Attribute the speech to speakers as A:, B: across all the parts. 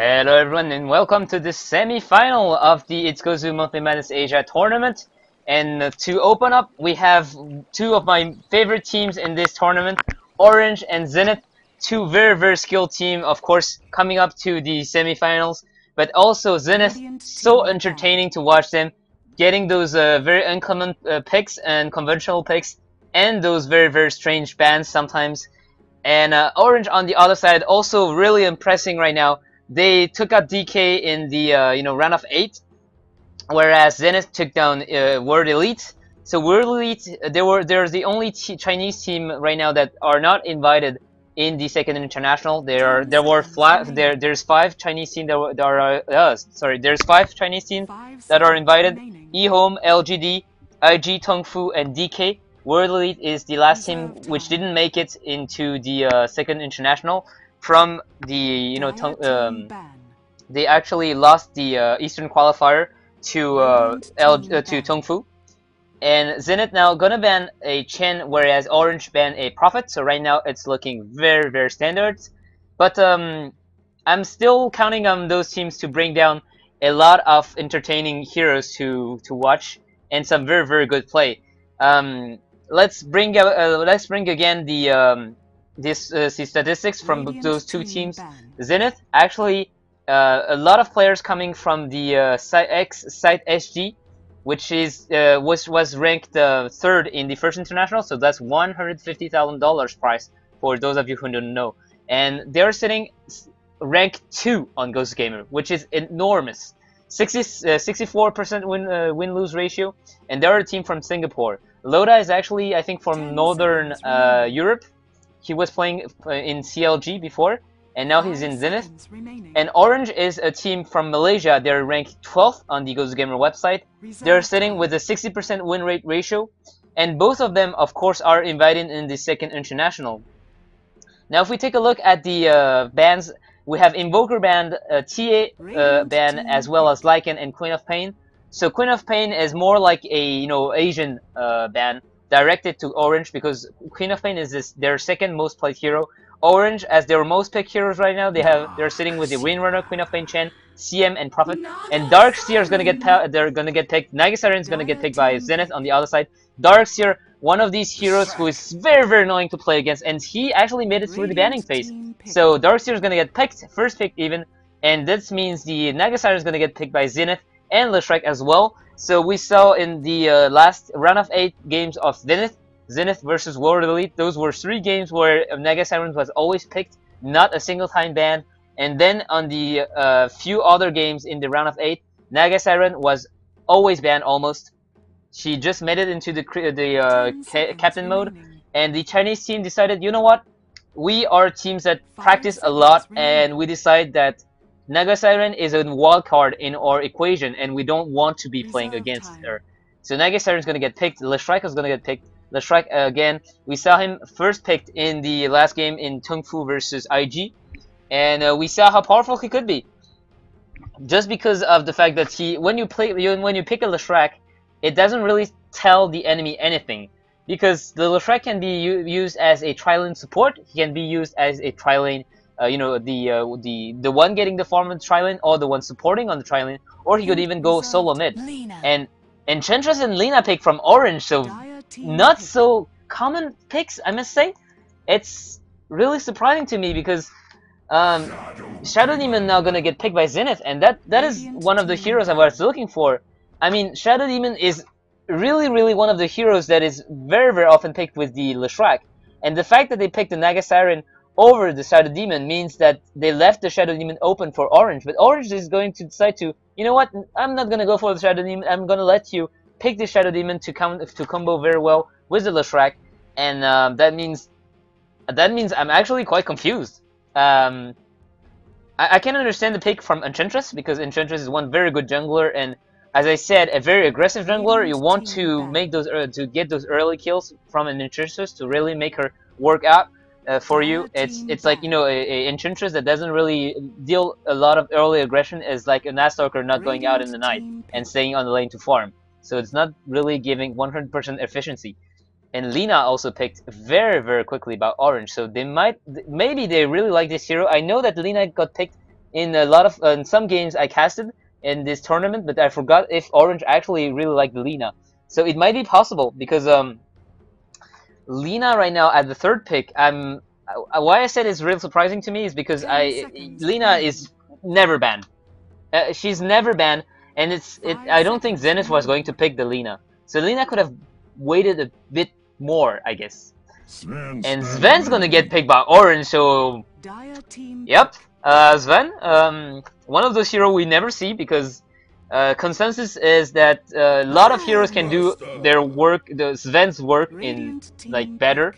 A: Hello everyone and welcome to the semi-final of the It's Gosu Monthly Madness Asia tournament. And to open up, we have two of my favorite teams in this tournament, Orange and Zenith. Two very skilled team, of course, coming up to the semi-finals. But also Zenith, so entertaining to watch them, getting those very uncommon picks and conventional picks, and those very strange bans sometimes. And Orange on the other side, also really impressing right now. They took out DK in the round of 8, whereas Zenith took down World Elite. So World Elite, they're the only Chinese team right now that are not invited in the second international. There's 5 Chinese teams there's 5 Chinese teams that are invited. eHome, LGD, IG, Tongfu, and DK. World Elite is the last team which didn't make it into the second international. From the they actually lost the Eastern qualifier to Tongfu, and Zenith now gonna ban a Chen, whereas Orange banned a Prophet. So right now it's looking very standard, but I'm still counting on those teams to bring down a lot of entertaining heroes to watch and some very good play. Let's bring again the statistics from those two teams. Zenith, actually, a lot of players coming from the Site SG, which is was ranked 3rd in the first international, so that's $150,000 prize for those of you who don't know. And they're sitting rank 2 on Gosugamers, which is enormous. 64% win-lose ratio, and they're a team from Singapore. Loda is actually, I think, from Northern Europe. He was playing in CLG before, and now he's in Zenith. And Orange is a team from Malaysia. They're ranked 12th on the Gosugamer website. They're sitting with a 60% win rate ratio, and both of them, of course, are invited in the second international. Now, if we take a look at the bans, we have Invoker banned, TA ban, as well as Lycan and Queen of Pain. So Queen of Pain is more like a Asian ban, directed to Orange, because Queen of Pain is their second most played hero. Orange, as their most picked heroes right now, they're sitting with the Windrunner, Queen of Pain, Chen, CM, and Prophet. And Darkseer is gonna get picked. Nagasiren is gonna get picked by Zenith on the other side. Darkseer, one of these heroes who is very annoying to play against, and he actually made it through the banning phase. So Darkseer is gonna get picked, first pick even, and this means the Nagasiren is gonna get picked by Zenith and Leshrek as well. So we saw in the last round of 8 games of Zenith versus World Elite, those were 3 games where Nagasiren was always picked, not a single time banned. And then on the few other games in the round of 8, Nagasiren was always banned almost. She just made it into the captain mode, and the Chinese team decided, you know what, we are teams that practice a lot, and we decide that Nagasiren is a wild card in our equation, and we don't want to be playing against her. So Nagasiren is going to get picked. Leshrek is going to get picked. Leshrek, again, we saw him first picked in the last game in Tongfu versus IG, and we saw how powerful he could be. Just because of the fact that when you pick a Leshrek, it doesn't really tell the enemy anything, because the Leshrek can be used as a tri-lane support. He can be used as a tri-lane. The one getting the farm on the tri-lane, or the one supporting on the tri-lane, or he could even go solo mid. And Enchantress and Lina pick from Orange, so not so common picks, I must say. It's really surprising to me, because Shadow Demon now gonna get picked by Zenith, and that is one of the heroes I was looking for. I mean, Shadow Demon is really one of the heroes that is very often picked with the Leshrek, and the fact that they picked the Nagasiren over the Shadow Demon means that they left the Shadow Demon open for Orange. But Orange is going to decide to, you know what, I'm not going to go for the Shadow Demon, I'm going to let you pick the Shadow Demon to combo very well with the Leshrek, and that means I'm actually quite confused. I can understand the pick from Enchantress, because Enchantress is one very good jungler, and as I said, a very aggressive jungler. You want to make those to get those early kills from an Enchantress to really make her work out. For you, it's like, a Enchantress that doesn't really deal a lot of early aggression is like a Nastalker not going out in the night and staying on the lane to farm. So it's not really giving 100% efficiency. And Lina also picked very quickly by Orange, so maybe they really like this hero. I know that Lina got picked in a lot of in some games I casted in this tournament, but I forgot if Orange actually really liked the Lina. So it might be possible because Lina right now at the third pick. Why I said it's really surprising to me is because Lina is never banned. She's never banned, and I don't think Zenith was going to pick the Lina. So Lina could have waited a bit more, I guess. And Sven's gonna get picked by Orange, so yep. Sven, one of those heroes we never see because consensus is that a lot of heroes can do their work, Sven's work in like better.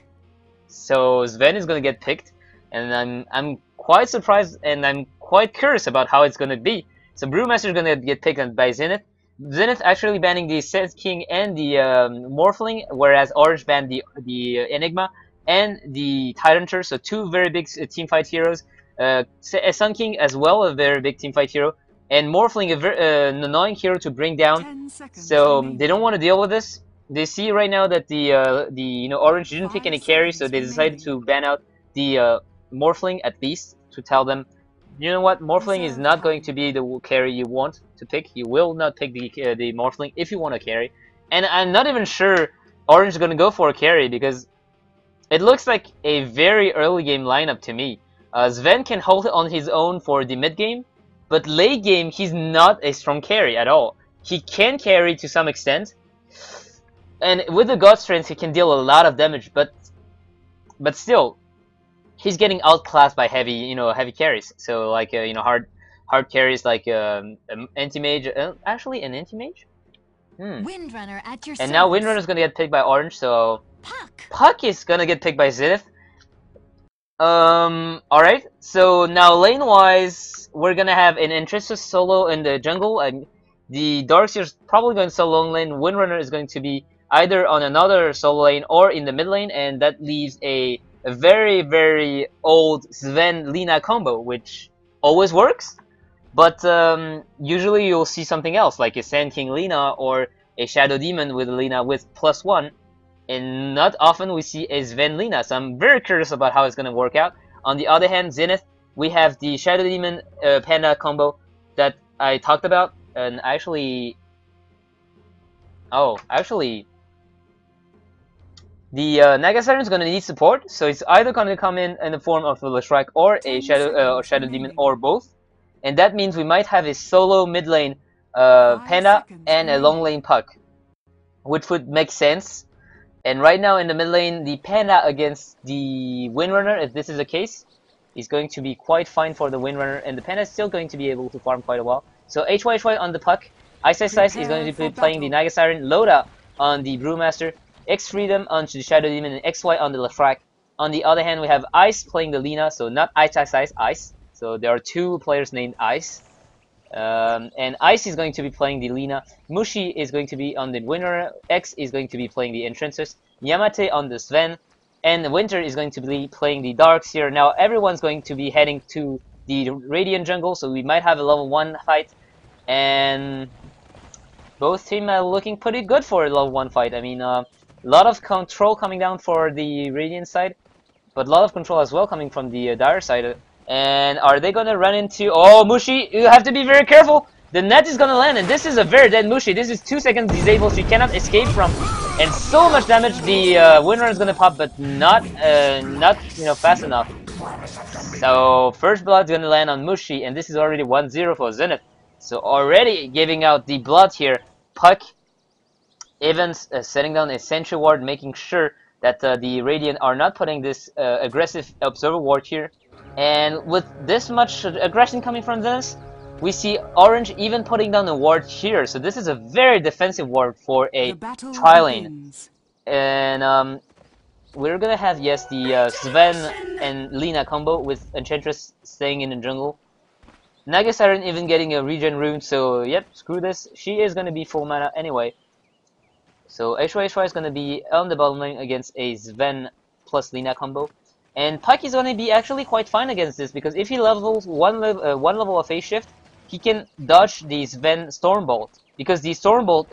A: So Sven is gonna get picked, and I'm quite surprised and I'm quite curious about how it's gonna be. So Brewmaster is gonna get picked by Zenith. Zenith actually banning the Seth King and the Morphling, whereas Orange banned the Enigma and the Tyranitar. So two very big teamfight heroes. Sun King as well, a very big teamfight hero, and Morphling, an annoying hero to bring down. So they don't want to deal with this. They see right now that the Orange didn't pick any carry, so they decided to ban out the Morphling at least to tell them, you know what, Morphling is not going to be the carry you want to pick. You will not pick the Morphling if you want to carry. And I'm not even sure Orange is going to go for a carry because it looks like a very early game lineup to me. Sven can hold it on his own for the mid game, but late game he's not a strong carry at all. He can carry to some extent, and with the God Strength he can deal a lot of damage, but still, he's getting outclassed by heavy carries. So like hard carries like anti-mage, actually an anti-mage.
B: Windrunner at your
A: and now Windrunner is gonna get picked by Orange, so Puck is gonna get picked by Zenith. Alright, so now lane-wise, we're gonna have an Enchantress solo in the jungle. The Darkseer's probably going solo long lane. Windrunner is going to be either on another solo lane or in the mid lane, and that leaves a very, very old Sven-Lina combo, which always works, but usually you'll see something else, like a Sand King Lina or a Shadow Demon with Lina with +1. And not often we see a Sven Lina, so I'm very curious about how it's going to work out. On the other hand, Zenith, we have the Shadow Demon Panda combo that I talked about, and actually, the Naga Siren is going to need support, so it's either going to come in the form of a Leshrac or a Shadow Demon or both, and that means we might have a solo mid lane Panda and a long lane Puck, which would make sense. And right now in the mid lane, the Panda against the Windrunner, if this is the case, is going to be quite fine for the Windrunner, and the Panda is still going to be able to farm quite a while. So HY on the Puck, Ice is going to be playing the Naga Siren, Loda on the Brewmaster, X Freedom on the Shadow Demon, and XY on the Leshrac. On the other hand, we have Ice playing the Lina, so not Ice. So there are two players named Ice. And Ice is going to be playing the Lina, Mushi is going to be on the Windrunner, X is going to be playing the Enchantress, Yamate on the Sven, and Winter is going to be playing the Darkseer. Now everyone's going to be heading to the Radiant jungle, so we might have a level 1 fight, and both teams are looking pretty good for a level 1 fight. I mean, a lot of control coming down for the Radiant side, but a lot of control as well coming from the Dire side. And are they gonna run into... Oh, Mushi, you have to be very careful! The net is gonna land, and this is a very dead Mushi. This is 2 seconds disabled, she cannot escape from. And so much damage, the Windrunner is gonna pop, but not fast enough. So, first blood is gonna land on Mushi, and this is already 1-0 for Zenith. So, already giving out the blood here. Puck, Evans setting down a sentry ward, making sure that the Radiant are not putting this aggressive observer ward here. And with this much aggression coming from this, we see Orange even putting down a ward here. So this is a very defensive ward for a tri-lane. And we're gonna have, yes, the Sven and Lina combo with Enchantress staying in the jungle. Naga Siren even getting a regen rune, so yep, screw this. She is gonna be full mana anyway. So HY is gonna be on the bottom lane against a Sven plus Lina combo. And Puck is going to be actually quite fine against this, because if he levels one level of phase shift, he can dodge the Sven Stormbolt, because the Stormbolt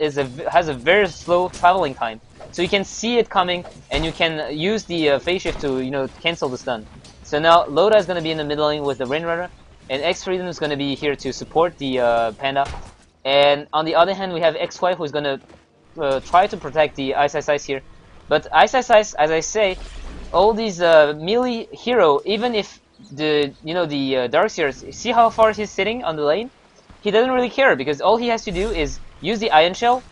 A: has a very slow traveling time, so you can see it coming, and you can use the phase shift to cancel the stun. So now Loda is going to be in the middle lane with the Windrunner. and X Freedom is going to be here to support the Panda. And on the other hand, we have XY who's going to try to protect the Ice here. But Ice, as I say, all these melee hero, even if the Darkseer, see how far he's sitting on the lane? He doesn't really care because all he has to do is use the Iron Shell.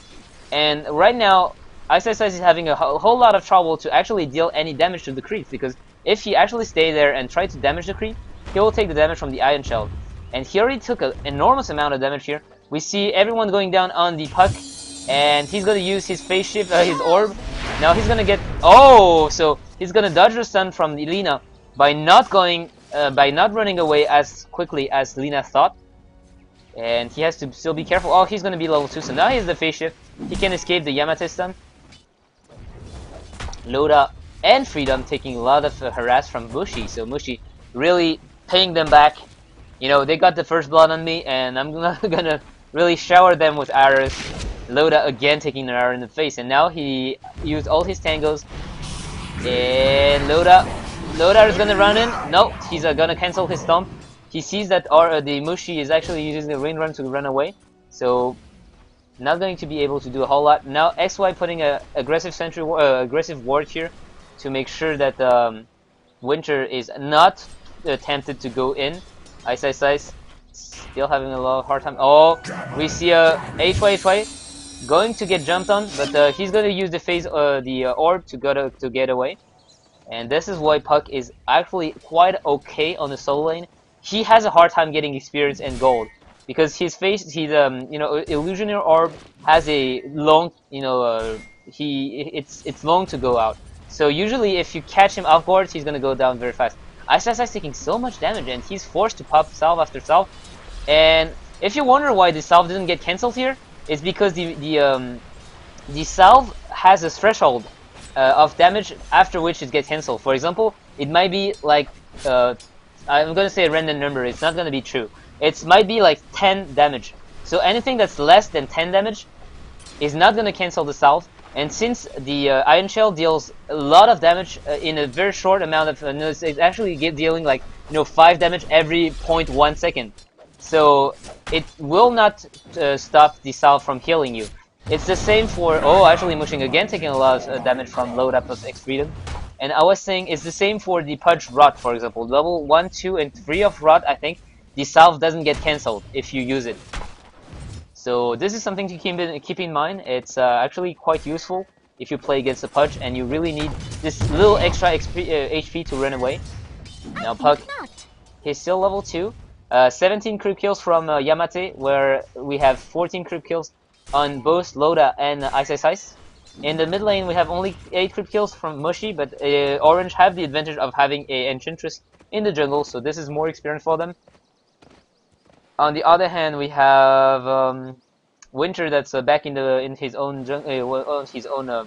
A: And right now, Ice is having a whole lot of trouble to actually deal any damage to the creep, because if he actually stay there and try to damage the creep, he will take the damage from the Iron Shell. And he already took an enormous amount of damage here. We see everyone going down on the Puck, and he's going to use his phase shift, his orb. Now he's going to get... Oh! So he's going to dodge the stun from Lina by not running away as quickly as Lina thought. And he has to still be careful. Oh, he's going to be level 2, so now he has the phase shift. He can escape the Yamate stun. Loda and Freedom taking a lot of harass from Mushi, so Mushi really paying them back. You know, they got the first blood on me, and I'm not gonna really shower them with arrows. Loda again taking an arrow in the face, and now he used all his tangos. And Loda is gonna run in. No, he's gonna cancel his stomp. He sees that the Mushi is actually using the rain run to run away, so not going to be able to do a whole lot. Now XY putting a aggressive aggressive ward here to make sure that Winter is not tempted to go in. Ice still having a lot of hard time. Oh, we see a HY going to get jumped on, but he's going to use the phase the orb to get away. And this is why Puck is actually quite okay on the solo lane. He has a hard time getting experience and gold because his illusionary orb has a long, it's long to go out. So usually if you catch him off guard, he's gonna go down very fast. Ice is taking so much damage, and he's forced to pop salve after salve. And if you wonder why the salve didn't get cancelled here, it's because the salve has a threshold of damage after which it gets cancelled. For example, it might be like I'm gonna say a random number. It's not gonna be true. It might be like 10 damage. So anything that's less than 10 damage is not gonna cancel the salve. And since the Iron Shell deals a lot of damage in a very short amount of, it's actually dealing like 5 damage every 0.1 second. So it will not stop the salve from healing you. It's the same for actually Mushing again taking a lot of damage from load up of X Freedom. And I was saying it's the same for the Pudge Rot, for example. Level 1, 2, and 3 of Rot, I think the salve doesn't get cancelled if you use it. So this is something to keep in mind. It's actually quite useful if you play against a Pudge and you really need this little extra HP to run away. Now Puck, he's still level 2. 17 creep kills from Yamate, where we have 14 creep kills on both Loda and Ice. In the mid lane we have only 8 creep kills from Mushi, but Orange have the advantage of having a Enchantress in the jungle, so this is more experience for them. On the other hand, we have Winter that's back in his own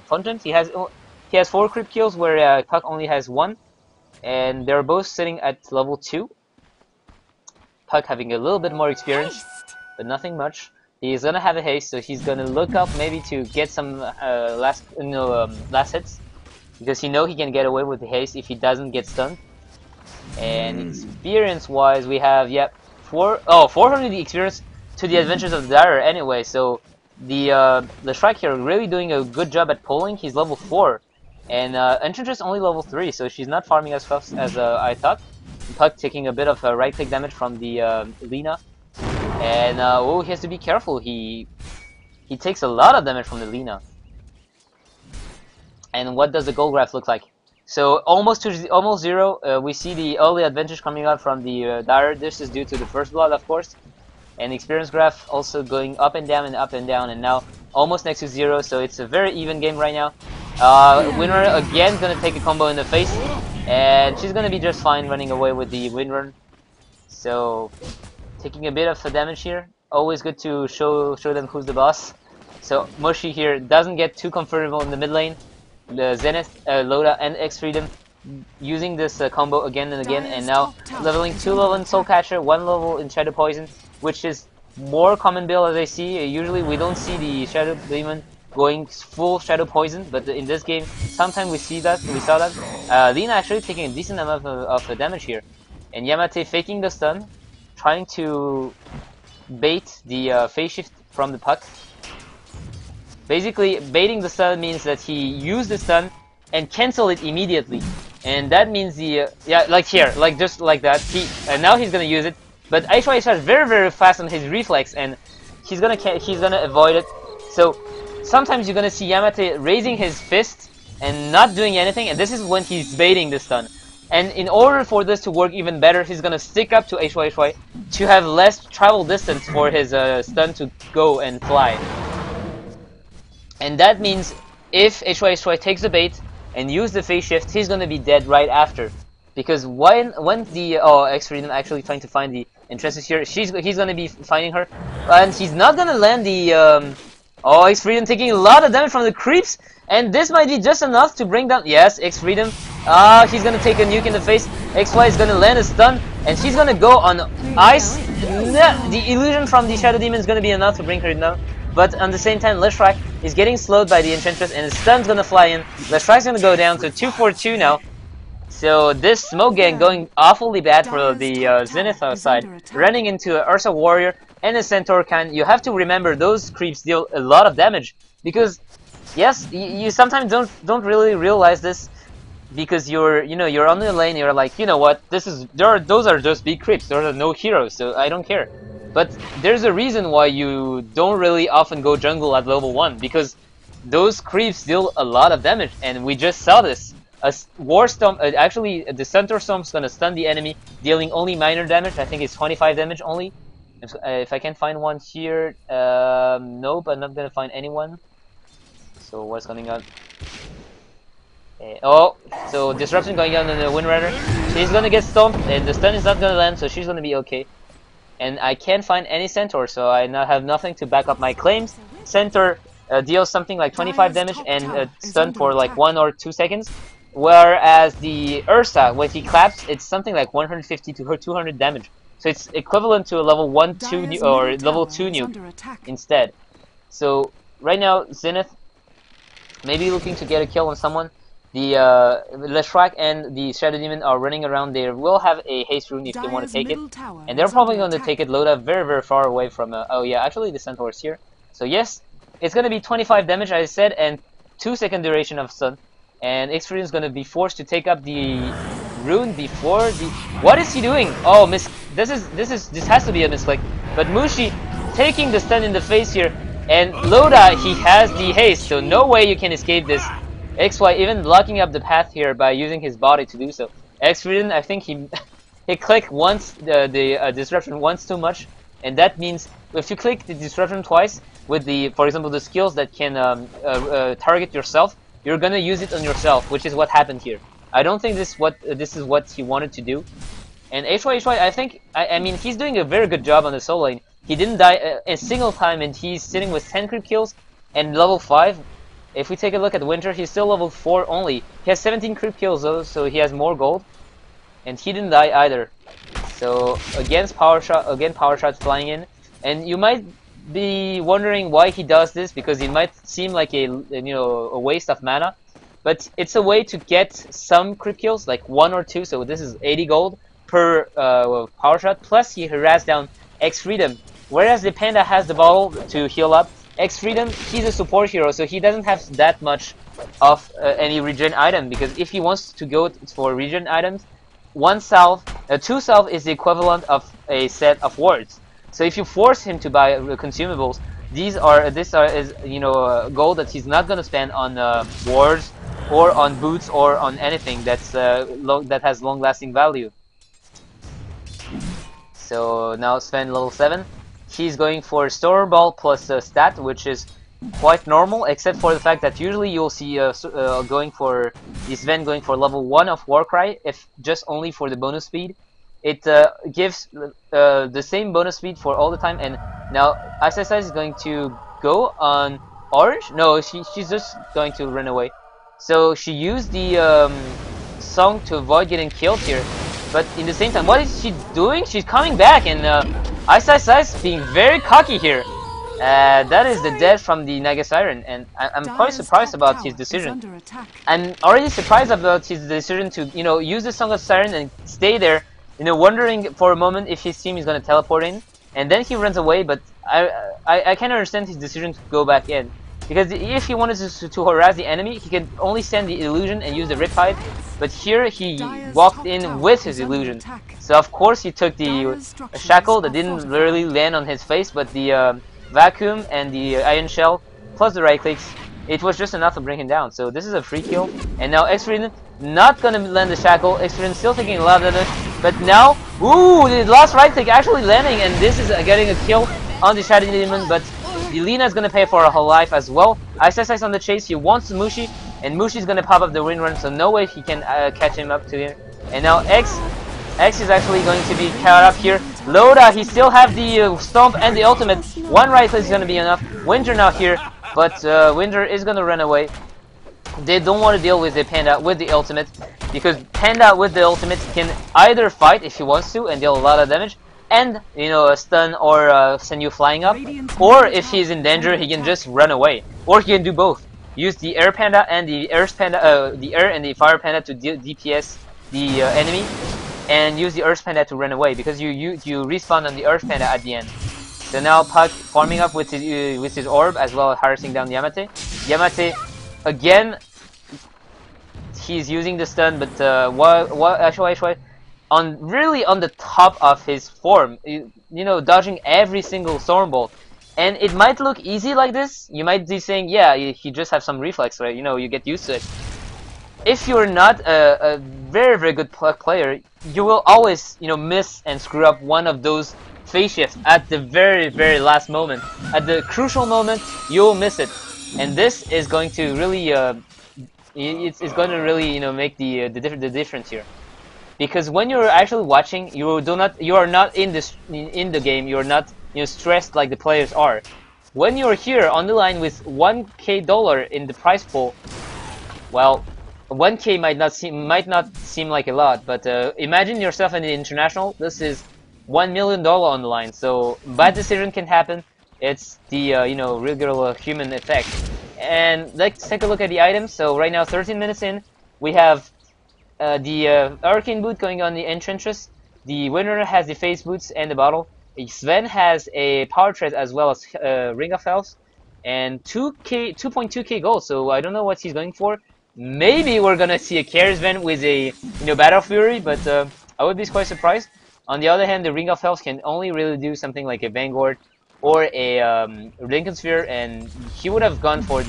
A: fountain. He has 4 creep kills, where Puck only has 1, and they're both sitting at level 2. Puck having a little bit more experience, but nothing much. He's gonna have a haste, so he's gonna look up maybe to get some last hits, because he can get away with the haste if he doesn't get stunned. And experience-wise, we have 400 experience to the Adventures of the Dire anyway. So the Shrike here really doing a good job at pulling. He's level 4, and Enchantress only level 3, so she's not farming as fast as I thought. Puck taking a bit of right-click damage from the Lina. And he has to be careful. He takes a lot of damage from the Lina. And what does the gold graph look like? So almost 0. We see the early advantage coming out from the Dire. This is due to the first blood, of course. And experience graph also going up and down and up and down, and now almost next to 0. So it's a very even game right now. Winner again gonna take a combo in the face, and she's gonna be just fine running away with the win run. So taking a bit of damage here. Always good to show them who's the boss. So Mushi here doesn't get too comfortable in the mid lane. The Zenith, Loda, and X Freedom using this combo again and again, and now leveling 2 level in Soul Catcher, 1 level in Shadow Poison, which is more common build as I see. Usually we don't see the Shadow Demon going full Shadow Poison, but in this game sometimes we saw that. Lina actually taking a decent amount of damage here, and Yamate faking the stun, trying to bait the phase shift from the puck. Basically, baiting the stun means that he used the stun and cancel it immediately, and that means the yeah, like here, like just like that. And now he's gonna use it, but HY is very fast on his reflex, and he's gonna avoid it. So sometimes you're gonna see Yamate raising his fist and not doing anything, and this is when he's baiting the stun. And in order for this to work even better, he's gonna stick up to HY to have less travel distance for his stun to go and fly. And that means if HY takes the bait and use the phase shift, he's gonna be dead right after. Because when the X-Freedom actually trying to find the Entresus here, he's gonna be finding her, and he's not gonna land the X-Freedom taking a lot of damage from the creeps, and this might be just enough to bring down. Yes, X-Freedom. He's gonna take a nuke in the face. XY is gonna land a stun, and she's gonna go on ice. The illusion from the Shadow Demon is gonna be enough to bring her down. But at the same time, Leshrac is getting slowed by the Enchantress, and his stun's gonna fly in. Leshrac's gonna go down to 2-4-2 now. So this smoke gang going awfully bad for the Zenith side. Running into an Ursa Warrior and a Centaur Khan. You have to remember those creeps deal a lot of damage, because yes, you sometimes don't really realize this, because you're on the lane. You're like, you know what? Those are just big creeps. Those are no heroes, so I don't care. But there's a reason why you don't really often go jungle at level 1, because those creeps deal a lot of damage, and we just saw this. A War Storm, actually the Centaur Storm's gonna stun the enemy, dealing only minor damage. I think it's 25 damage only. If I can find one here, nope, I'm not gonna find anyone. So what's going on? So disruption going on in the Wind Rider. She's gonna get stomped, and the stun is not gonna land, so she's gonna be okay. And I can't find any Centaur, so I now have nothing to back up my claims. Centaur deals something like 25 damage and stun for like 1 or 2 seconds, whereas the Ursa, when he claps, it's something like 150 to 200 damage. So it's equivalent to a level 1-2 or level 2 nuke instead. So right now, Zenith maybe looking to get a kill on someone. The Leshrac and the Shadow Demon are running around. They will have a haste rune if they want to take it, and they're probably going to take it Loda very far away from. Oh yeah, actually the Centaur is here. So yes, it's going to be 25 damage, as I said, and 2-second duration of stun. And X-Freedom is going to be forced to take up the rune before the. What is he doing? Oh, this has to be a misclick. But Mushi taking the stun in the face here, and Loda, he has the haste, so no way you can escape this. XY even blocking up the path here by using his body to do so. X-Freedom, I think he clicked once the disruption once too much, and that means if you click the disruption twice with the, for example, the skills that can target yourself, you're gonna use it on yourself, which is what happened here. I don't think this is what he wanted to do. And HY, I think, I mean, he's doing a very good job on the solo lane. He didn't die a single time, and he's sitting with 10 creep kills and level 5. If we take a look at Winter, he's still level 4 only. He has 17 creep kills though, so he has more gold. And he didn't die either. So again, power shot flying in. And you might be wondering why he does this, because it might seem like a waste of mana. But it's a way to get some creep kills, like 1 or 2. So this is 80 gold per power shot. Plus he harassed down X-Freedom. Whereas the Panda has the bottle to heal up. X-Freedom, he's a support hero, so he doesn't have that much of any regen item, because if he wants to go for regen items, 2 salve is the equivalent of a set of wards. So if you force him to buy consumables, this is gold that he's not gonna spend on wards or on boots or on anything that's that has long-lasting value. So now Sven level 7. He's going for Store Ball plus stat, which is quite normal, except for the fact that usually you'll see Sven going for level 1 of Warcry, if just only for the bonus speed. It gives the same bonus speed for all the time, and now Ice is going to go on Orange? No, she's just going to run away. So she used the song to avoid getting killed here, but in the same time, what is she doing? She's coming back, and Ice being very cocky here. That is the death from the Naga Siren, and I'm quite surprised about his decision. I'm already surprised about his decision to, use the Song of Siren and stay there wondering for a moment if his team is gonna teleport in, and then he runs away. But I can't understand his decision to go back in, because if he wanted to harass the enemy, he can only send the illusion and use the Riptide. But here he walked in with his illusion, so of course he took the shackle that didn't really land on his face, but the vacuum and the iron shell plus the right clicks, it was just enough to bring him down. So this is a free kill, and now X-Freedom not gonna land the shackle. X-Freedom still taking a lot of damage, but now, ooh, the last right click actually landing, and this is getting a kill on the Shadow Demon, but the Lina is gonna pay for her whole life as well. Ice on the chase, he wants Mushi, and Mushi's gonna pop up the wind run, so no way he can catch him up to him. And now X is actually going to be caught up here. Loda, he still have the stomp and the ultimate. One right click is gonna be enough. Winter now here, but Winter is gonna run away. They don't want to deal with the Panda with the ultimate, because Panda with the ultimate can either fight if he wants to and deal a lot of damage, and stun or send you flying up, or if he's in danger, he can just run away, or he can do both. Use the air panda and the air panda, the air and the fire panda to DPS the enemy, and use the earth panda to run away, because you respawn on the earth panda at the end. So now Puck farming up with his orb, as well as harassing down Yamate. Yamate again, he's using the stun, but actually on the top of his form, dodging every single storm bolt. And it might look easy like this. You might be saying, yeah, he just have some reflex, right? You get used to it. If you're not a very, very good player, you will always, miss and screw up one of those phase shifts at the very, very last moment. At the crucial moment, you'll miss it. And this is going to really, it's going to really, make the difference here. Because when you're actually watching, you are not in the game. You're not stressed like the players are. When you're here on the line with $1K in the prize pool, well, 1K might not seem like a lot, but imagine yourself in the international. This is $1 million on the line, so bad decision can happen. It's the regular human effect. And let's take a look at the items. So right now, 13 minutes in, we have the Arcane Boot going on the entrances. The winner has the Phase Boots and the bottle. Sven has a Power Tread as well as Ring of Health, and 2.2k gold. So I don't know what he's going for. Maybe we're gonna see a Care Sven with a Battle Fury, but I would be quite surprised. On the other hand, the Ring of Health can only really do something like a Vanguard or a Lincoln Sphere, and he would have gone for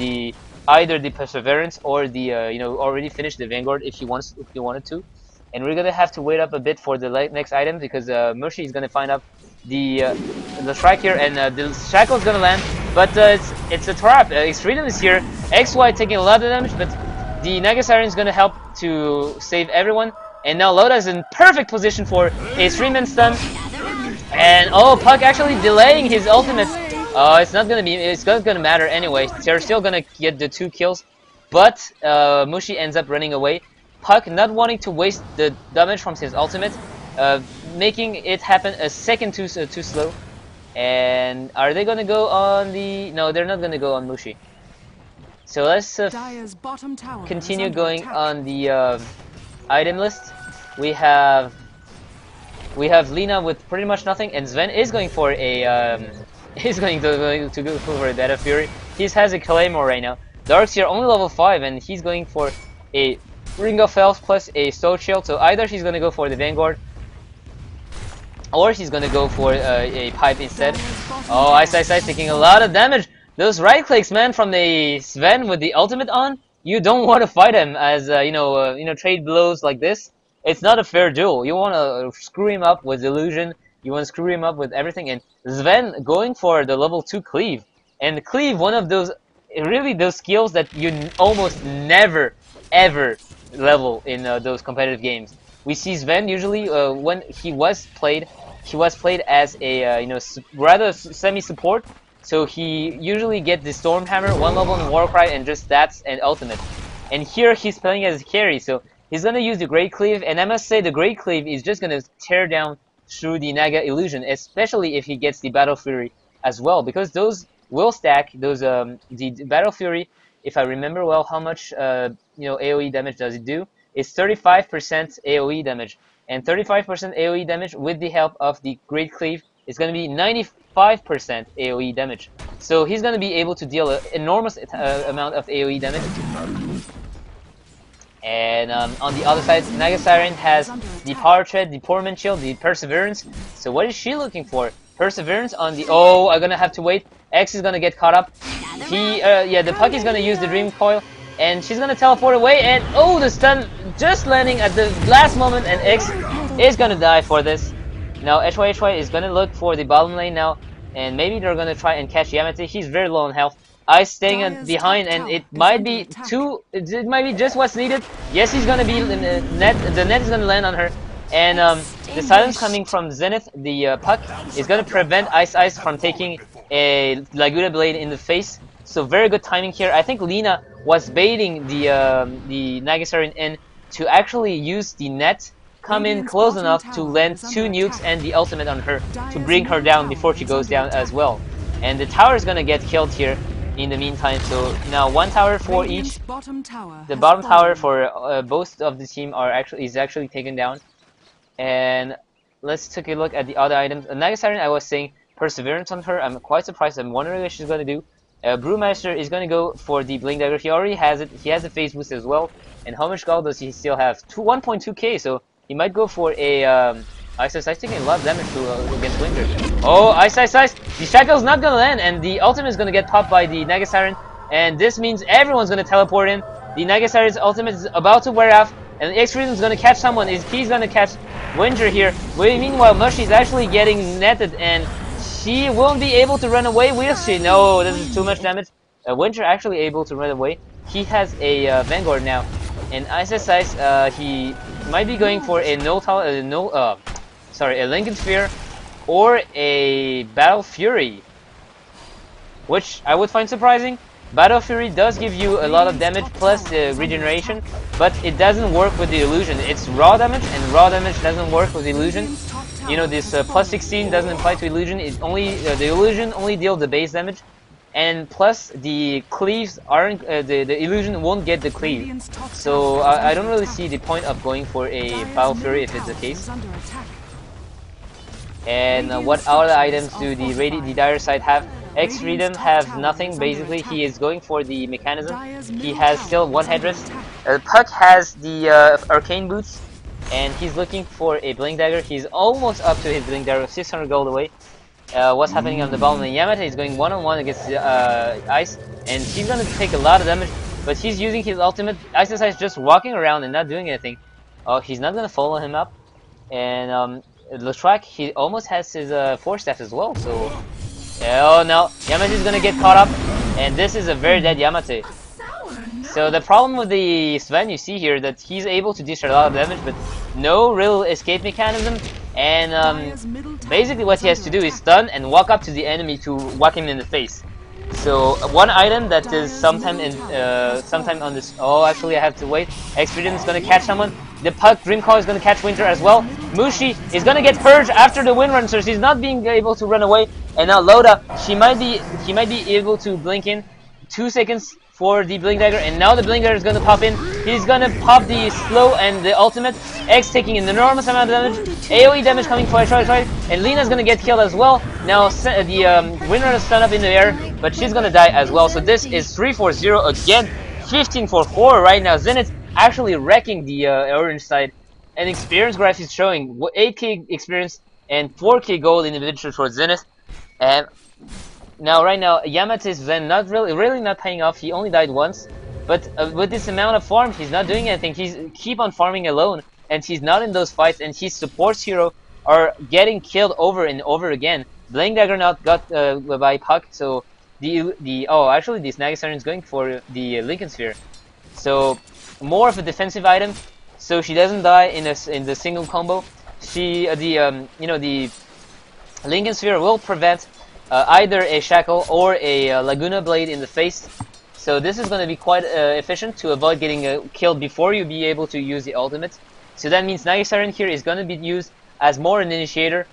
A: either the Perseverance or the already finished the Vanguard if he wanted to. And we're gonna have to wait up a bit for the next item, because Mushi is gonna find out the strike here, and the shackle is gonna land, but it's a trap. Freedom is here. XY taking a lot of damage, but the Naga Siren is gonna help to save everyone. And now Loda is in perfect position for a 3-man stun, and Puck actually delaying his ultimate. It's not gonna matter anyway. They're still gonna get the 2 kills, but Mushi ends up running away. Puck not wanting to waste the damage from his ultimate, making it happen a second too slow. And are they gonna go on the? No, they're not gonna go on Mushi. So let's continue going on the item list. We have Lina with pretty much nothing, and Sven is going for a he's going to go for a Data Fury. He has a Claymore right now. Darkseer only level 5, and he's going for a Ring of Health plus a Sword Shield. So either she's gonna go for the Vanguard, or she's gonna go for a Pipe instead. Ice taking a lot of damage. Those right clicks, man, from the Sven with the ultimate on. You don't want to fight him as trade blows like this. It's not a fair duel. You want to screw him up with illusion. You want to screw him up with everything. And Sven going for the level 2 cleave. And cleave, one of those skills that you almost never ever level in those competitive games. We see Sven usually when he was played as a rather semi-support. So he usually gets the Stormhammer, 1 level in Warcry, and just stats and ultimate. And here he's playing as a carry, so he's gonna use the Great Cleave, and I must say the Great Cleave is just gonna tear down through the Naga Illusion, especially if he gets the Battle Fury as well, because those will stack. Those the Battle Fury, if I remember well, how much AOE damage does it do? It's 35% AOE damage, and 35% AoE damage with the help of the Great Cleave is going to be 95% AoE damage. So he's going to be able to deal an enormous amount of AoE damage. And on the other side, Nagasiren has the Power Tread, the Poorman Shield, the Perseverance. So what is she looking for? Perseverance on the... Oh, I'm going to have to wait. X is going to get caught up. Yeah, the Puck is going to use the Dream Coil. And she's going to teleport away. And oh, the stun just landing at the last moment. And X is going to die for this. Now, HY is going to look for the bottom lane now. And maybe they're going to try and catch Yamate. He's very low on health. Ice staying behind, and it might be it might be just what's needed. Yes, he's gonna be in the net. The net is gonna land on her, and the silence coming from Zenith, the Puck, is gonna prevent Ice from taking a Laguna Blade in the face. So very good timing here. I think Lina was baiting the Nagasiren in to actually use the net, come in close enough to land 2 nukes and the ultimate on her to bring her down before she goes down as well. And the tower is gonna get killed here in the meantime. So now 1 tower for each. The bottom tower for both of the team is actually taken down. And let's take a look at the other items. Nagasiren, I was saying Perseverance on her. I'm quite surprised. I'm wondering what she's gonna do. Brewmaster is gonna go for the Blink Dagger. He already has it. He has the phase boost as well. And how much gold does he still have? 1.2k. So he might go for a Ice taking a lot of damage against Winter. Oh, Ice! The Shackle's not gonna land, and the ultimate is gonna get popped by the Nagasiren, and this means everyone's gonna teleport in. The Nagasiren's ultimate is about to wear off, and X-Freedom's gonna catch someone. He's gonna catch Winter here. Meanwhile, Mushy's actually getting netted, and she won't be able to run away, will she? No, this is too much damage. Winter actually able to run away. He has a Vanguard now, and Ice, he might be going for a a Lincoln Sphere or a Battle Fury, which I would find surprising. Battle Fury does give you a lot of damage plus the regeneration, but it doesn't work with the illusion. It's raw damage, and raw damage doesn't work with illusion. You know, this plus 16 doesn't apply to illusion. It only the illusion only deals the base damage, and plus the cleaves aren't the illusion won't get the cleave. So I don't really see the point of going for a Battle Fury if it's the case. And what other items do the dire side have? X-Freedom have nothing, basically. He is going for the mechanism. He has still 1 headrest. Puck has the arcane boots, and he's looking for a Blink Dagger. He's almost up to his Blink Dagger, 600 gold away. What's happening on the bottom lane? Yamate is going one-on-one against Ice, and he's gonna take a lot of damage, but he's using his ultimate. Ice is just walking around and not doing anything. Oh, he's not gonna follow him up, and Leshrac, he almost has his Force Staff as well, so... Oh no, Yamate is gonna get caught up, and this is a very dead Yamate. So the problem with the Sven, you see here, that he's able to dish a lot of damage, but no real escape mechanism, and basically what he has to do is stun and walk up to the enemy to whack him in the face. So one item that is sometime on this... Oh, actually I have to wait. Expedition is gonna catch someone. The Puck Dream Call is gonna catch Winter as well. Mushi is gonna get purged after the wind run, so she's not being able to run away. And now Loda, he might be able to blink in 2 seconds for the Blink Dagger, and now the Blink Dagger is gonna pop in. He's gonna pop the slow and the ultimate. X taking an enormous amount of damage. AoE damage coming for Troy, and Lina's gonna get killed as well. Now the Windrunner is stunned up in the air, but she's gonna die as well. So this is 3-4-0 again, 15-4-4 right now. Zenith actually wrecking the orange side, and experience graph is showing 8k experience and 4k gold in individual for Zenith. And now, right now, Yamate's Zen not really not paying off. He only died once, but with this amount of farm, he's not doing anything. He's keep on farming alone, and he's not in those fights. And his supports hero are getting killed over and over again. Blink Dagger not got by Puck, so actually this Nagasiren is going for the Lincoln Sphere, so more of a defensive item, so she doesn't die in the single combo. She the Lincoln Sphere will prevent either a Shackle or a Laguna Blade in the face. So this is going to be quite efficient to avoid getting killed before you be able to use the ultimate. So that means Nagasiren here is going to be used as more an initiator.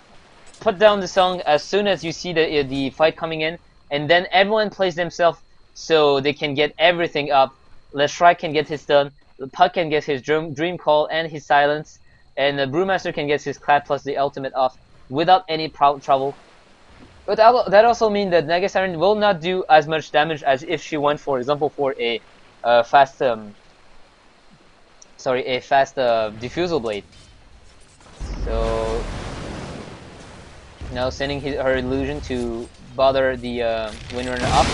A: Put down the song as soon as you see the fight coming in, and then everyone plays themselves so they can get everything up. Leshrac can get his stun, Puck can get his dream call and his silence. and the Brewmaster can get his clap plus the ultimate off without any trouble. But that also means that Naga Siren will not do as much damage as if she went, for example, for a fast diffusal blade. So now sending her illusion to bother the Windrunner up,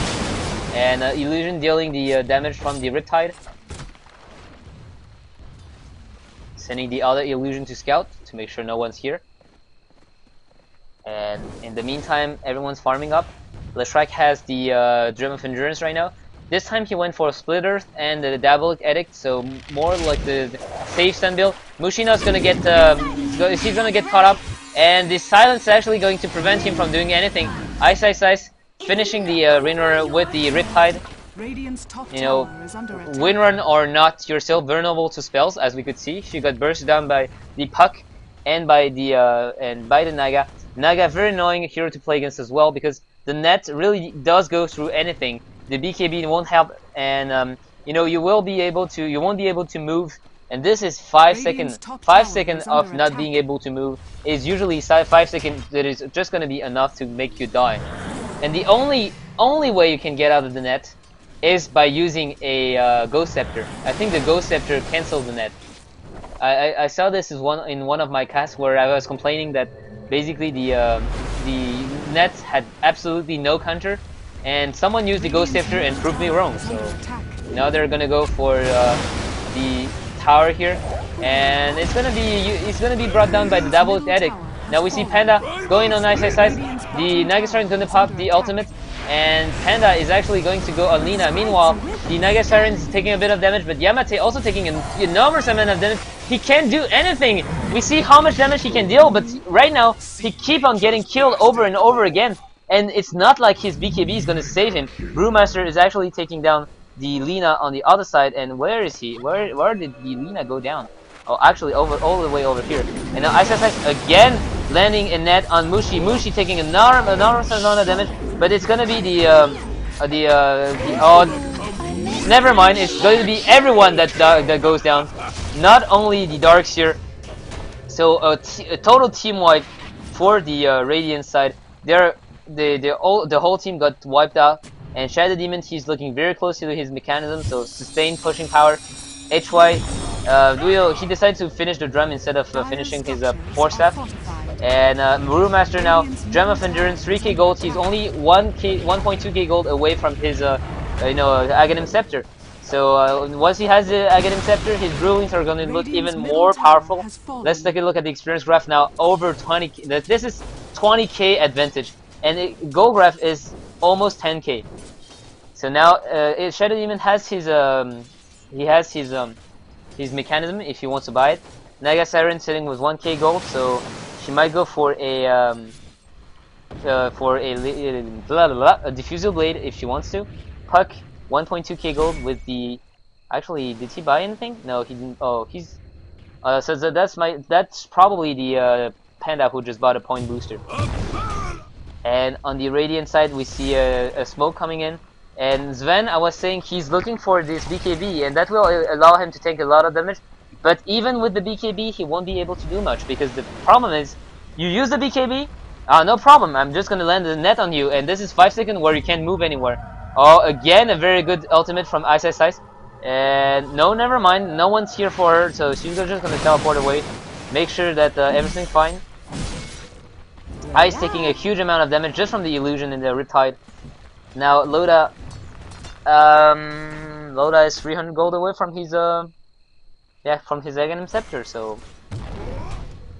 A: and illusion dealing the damage from the Riptide. Sending the other illusion to scout to make sure no one's here. And in the meantime, everyone's farming up. Leshrac has the Gem of Endurance right now. This time he went for a Split Earth and the Diabolic Edict, so more like the safe stun build. Mushina's gonna get he's gonna get caught up, and the silence is actually going to prevent him from doing anything. Ice, finishing the Windrunner with the Riptide. You know, Windrun or not, you're still vulnerable to spells, as we could see. She got burst down by the Puck and by the Naga. Naga, very annoying hero to play against as well, because the net really does go through anything. The BKB won't help, and you know, you won't be able to move. And this is 5 seconds. 5 seconds of not being able to move is usually 5 seconds that is just going to be enough to make you die. And the only way you can get out of the net is by using a Ghost Scepter. I think the Ghost Scepter canceled the net. I saw this in one of my casts where I was complaining that basically the nets had absolutely no counter, and someone used the Ghost Scepter and proved me wrong. So now they're gonna go for the tower here, and it's gonna be brought down by the Diabolic Edict. Now we see Panda going on Ice. The Naga Siren is gonna pop the ultimate, and Panda is actually going to go on Lina. Meanwhile, the Naga Siren is taking a bit of damage, but Yamate also taking an enormous amount of damage. He can't do anything. We see how much damage he can deal, but right now he keep on getting killed over and over again, and it's not like his BKB is gonna save him. Brewmaster is actually taking down the Lina on the other side, and where is he? Where did the Lina go down? Oh, actually all the way over here. And now Ice again landing a net on Mushi. Mushi taking an enormous amount of damage, but it's gonna be never mind. It's going to be everyone that goes down, not only the Darks here. So a total team wipe for the Radiant side. The whole team got wiped out, and Shadow Demon, he's looking very closely to his mechanism. So sustained pushing power. HY, he decided to finish the drum instead of finishing his Force Staff. And Brewmaster now, Gem of Endurance, 3k gold. He's only 1.2k gold away from his Aghanim Scepter. So once he has the Aghanim Scepter, his Brewlings are going to look even more powerful. Let's take a look at the experience graph now. Over 20k. This is 20k advantage, and gold graph is almost 10k. So now Shadow Demon has his his mechanism if he wants to buy it. Naga Siren sitting with 1k gold, so she might go for a diffusal blade if she wants to. Puck 1.2k gold with the. Actually, did he buy anything? No, he didn't. Oh, he's. So that's probably the Panda who just bought a point booster. And on the Radiant side, we see a smoke coming in. And Sven, I was saying he's looking for this BKB, and that will allow him to take a lot of damage. But even with the BKB, he won't be able to do much, because the problem is, you use the BKB, no problem, I'm just gonna land the net on you, and this is 5 seconds where you can't move anywhere. Oh, again, a very good ultimate from Ice. And no, never mind, no one's here for her, so she's just gonna teleport away. Make sure that everything's fine. Ice taking a huge amount of damage just from the illusion in the Riptide. Now Loda is 300 gold away from his from his Aghanim Scepter. So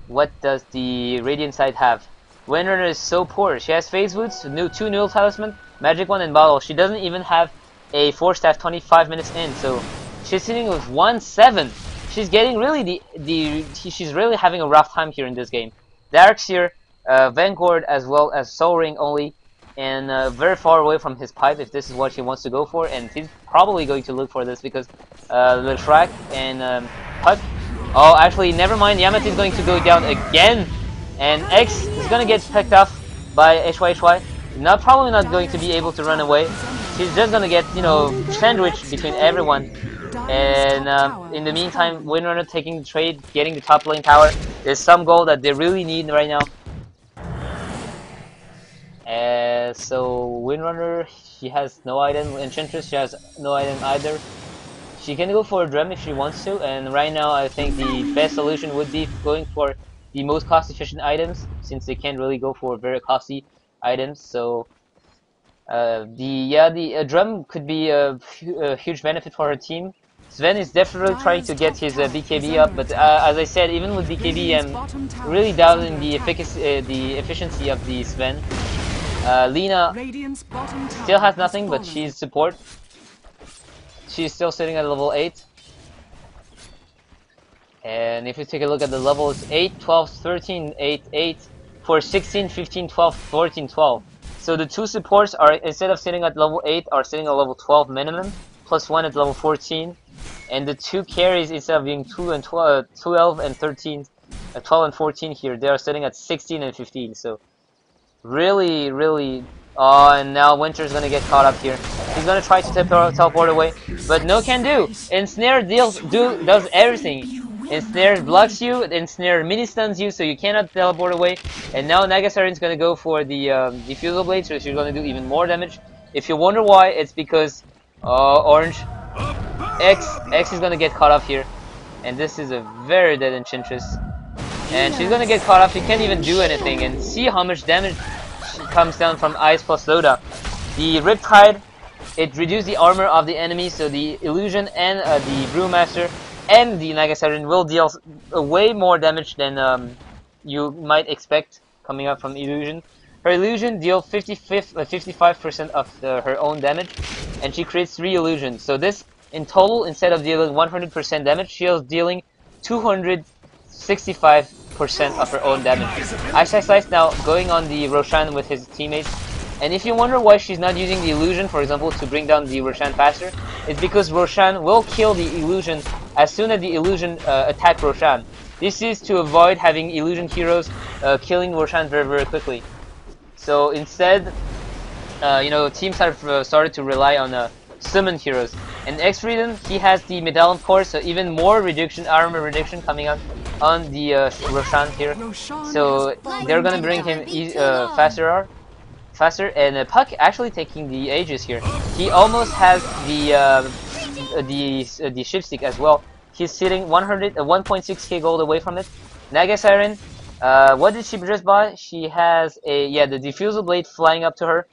A: what does the Radiant side have? Windrunner is so poor. She has Phase Boots, 2 Null Talisman, Magic Wand, and Bottle. She doesn't even have a Force Staff 25 minutes in, so she's sitting with 1-7. She's getting really she's really having a rough time here in this game. Dark's here, Vanguard as well as Soul Ring only, and very far away from his pipe if this is what he wants to go for, and he's probably going to look for this because Leshrac and Puck. Oh, actually, never mind. Yamate is going to go down again, and X is going to get picked off by HY. Probably not going to be able to run away. She's just going to get, sandwiched between everyone. And in the meantime, Windrunner taking the trade, getting the top lane tower. There's some gold that they really need right now. So Windrunner, she has no item. Enchantress, she has no item either. She can go for a drum if she wants to, and right now I think the best solution would be going for the most cost-efficient items, since they can't really go for very costly items. So the drum could be a huge benefit for her team. Sven is definitely trying to get his BKB up, but as I said, even with BKB, I'm really doubting the efficiency of the Sven. Lina still has nothing, but she's support. She's still sitting at level 8. And if we take a look at the levels, 8, 12, 13, 8, 8, for 16, 15, 12, 14, 12. So the two supports are, instead of sitting at level 8, are sitting at level 12 minimum, plus 1 at level 14. And the two carries, instead of being 2 and 12 and 13, 12 and 14 here, they are sitting at 16 and 15. So really, really... Oh, and now Winter's gonna get caught up here. He's gonna try to teleport away, but no can do. Ensnare does everything. Ensnare blocks you, Ensnare mini stuns you, so you cannot teleport away. And now Nagasarin's gonna go for the Diffusal Blade, so she's gonna do even more damage. If you wonder why, it's because Orange X is gonna get caught up here, and this is a very dead Enchantress. And she's gonna get caught up. She can't even do anything. And see how much damage comes down from Ice plus Loda. The Riptide, it reduces the armor of the enemy, so the Illusion and the Brewmaster and the Nagasarin will deal way more damage than you might expect coming up from Illusion. Her Illusion deals 55% of her own damage, and she creates 3 illusions. So this, in total, instead of dealing 100% damage, she is dealing 265% of her own damage. Ice now going on the Roshan with his teammates. And if you wonder why she's not using the illusion, for example, to bring down the Roshan faster, it's because Roshan will kill the illusion as soon as the illusion attack Roshan. This is to avoid having illusion heroes killing Roshan very, very quickly. So instead, teams have started to rely on summon heroes. And X-Freedom, he has the Medallion Core, so even more armor reduction coming up on the Roshan here. So they're gonna bring him faster, and Puck actually taking the Aegis here. He almost has the Shipstick as well. He's sitting 1.6k gold away from it. Nagasiren, what did she just buy? She has the Diffusal Blade flying up to her,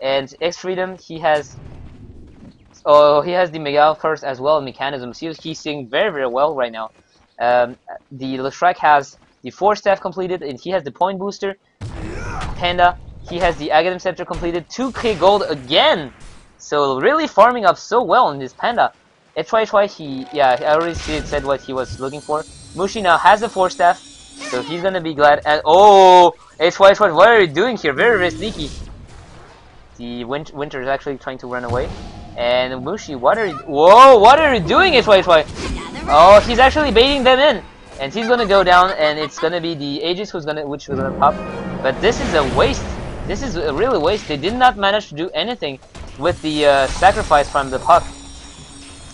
A: and X-Freedom, he has the Megal Curse as well, Mechanism. So he's seeing very, very well right now. The Leshrac has the Force Staff completed, and he has the Point Booster. Panda, he has the Aghanim Scepter completed, 2k gold again! So really farming up so well in this Panda. HY, I already said what he was looking for. Mushi now has the Force Staff, so he's gonna be glad. And oh, HY, what are you doing here? Very, very sneaky. The Winter is actually trying to run away. And Mushi, what are you doing, HY? Oh, he's actually baiting them in. And he's gonna go down, and it's gonna be the Aegis which was gonna pop. But this is a waste. This is a really waste. They did not manage to do anything with the sacrifice from the Puck.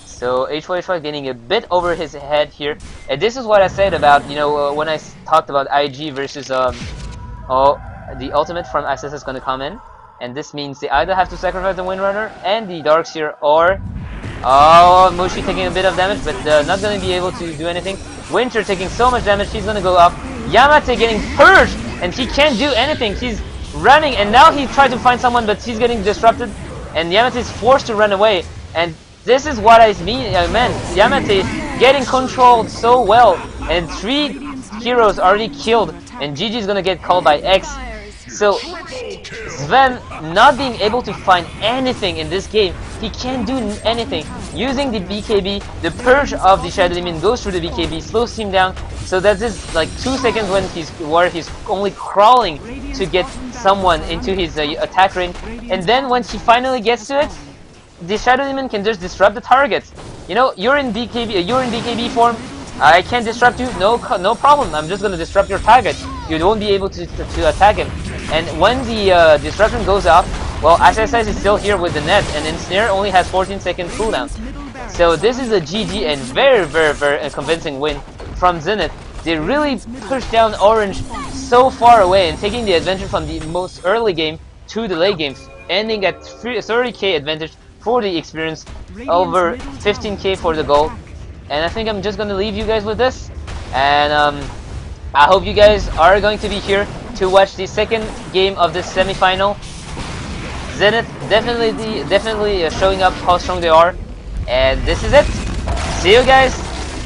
A: So HY getting a bit over his head here. And this is what I said about, when I talked about IG versus the ultimate from SS is gonna come in. And this means they either have to sacrifice the Windrunner and the Darkseer, or Mushi taking a bit of damage, but not going to be able to do anything. Winter taking so much damage, he's going to go up. Yamate getting purged, and he can't do anything. He's running, and now he tried to find someone, but he's getting disrupted, and Yamate is forced to run away. And this is what I meant. Yamate getting controlled so well, and 3 heroes already killed, and GG is going to get called by X. So Sven not being able to find anything in this game, he can't do anything. Using the BKB, the purge of the Shadow Demon goes through the BKB, slows him down, so that is like 2 seconds where he's only crawling to get someone into his attack range, and then when he finally gets to it, the Shadow Demon can just disrupt the target. You're in BKB form. I can't disrupt you. No problem. I'm just gonna disrupt your target. You won't be able to attack him. And when the disruption goes off, well, SSS is still here with the net, and Ensnare only has 14 seconds cooldown. So this is a GG and very convincing win from Zenith. They really pushed down Orange so far away and taking the advantage from the most early game to the late games, ending at 30k advantage for the experience, over 15k for the gold. And I think I'm just gonna leave you guys with this, and I hope you guys are going to be here to watch the second game of this semi-final. Zenith definitely showing up how strong they are, and this is it. See you guys.